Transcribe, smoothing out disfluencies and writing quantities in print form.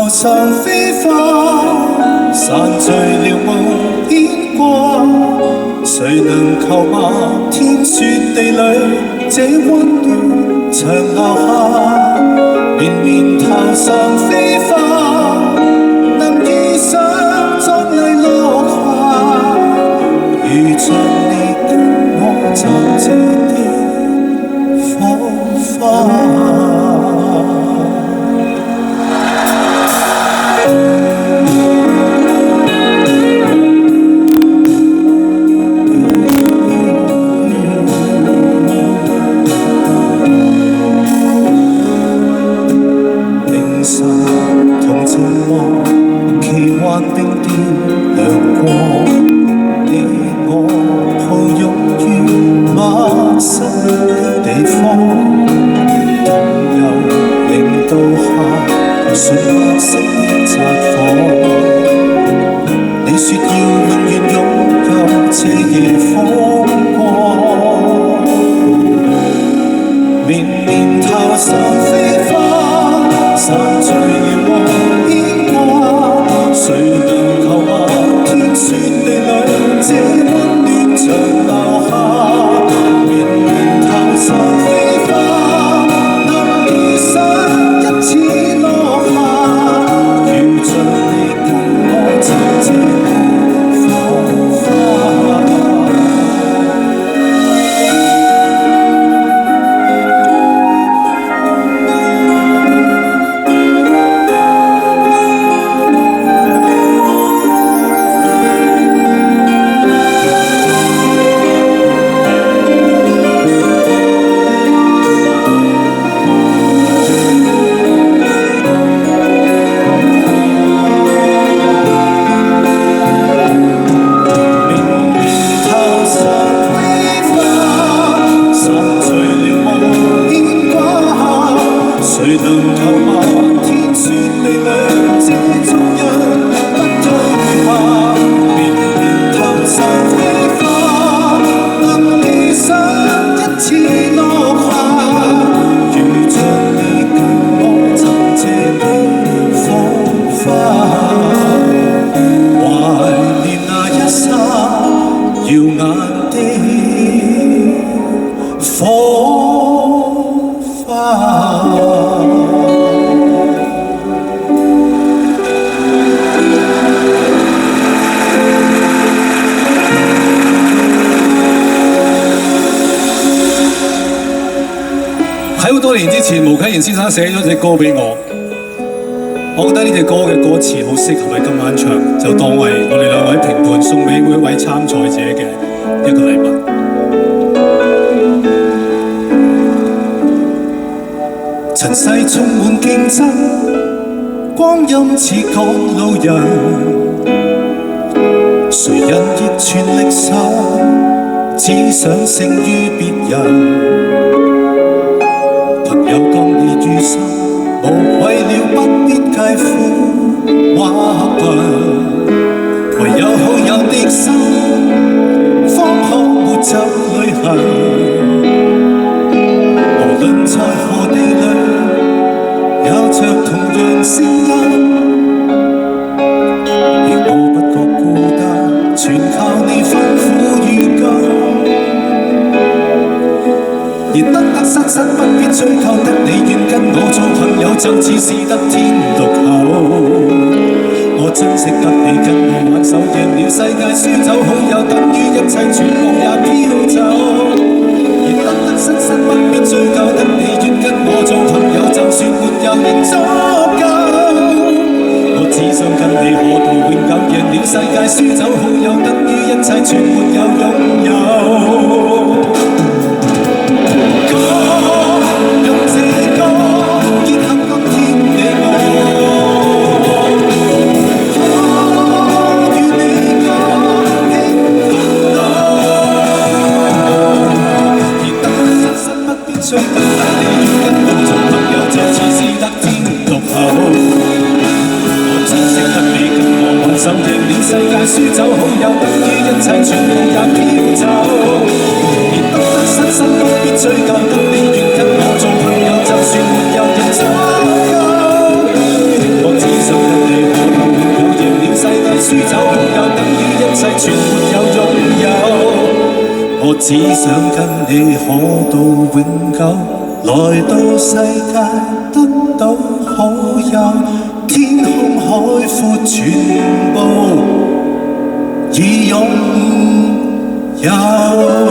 頭上飛花，散聚了無牽掛。誰能求嗎？天雪地裏，這溫暖長留下。連綿頭上飛花，能遇上昨日落霞。如像你跟我暫借的火花。喺好多年之前，毛啟賢先生寫咗隻歌俾我，我覺得呢隻歌嘅歌詞好適合喺今晚唱，就當為我哋兩位評判送俾每一位參賽者嘅一個禮物。塵世充滿競爭，光陰似趕路人，誰人亦全力守，只想勝於別人。有咁易遇上，無謂了不必計富或貧，唯有好友的心，方可抹走淚痕。無論在何地裏，有着同樣聲音，亦我不覺孤單，全靠你吩咐與金。而得失失不必追究，得你願跟我做朋友，就似是得天獨厚。我珍惜得你跟我挽手，贏了世界，輸走好友，等於一切全部也飄走。而得失失不必追究，得你願跟我做朋友，就算沒有亦足夠。我只想跟你可度永久，贏了世界，輸走好友，等於一切全沒有擁有。追究得你願跟我做朋友，就似是得天獨厚。我珍惜得你跟我挽手，贏了世界，輸走好友，等於一切全部也飄走。而得失不必追究，得你願跟我做朋友，就算沒有亦足夠。我只想只想跟你可到永久，來到世界得到好友，天空海闊全部已擁有。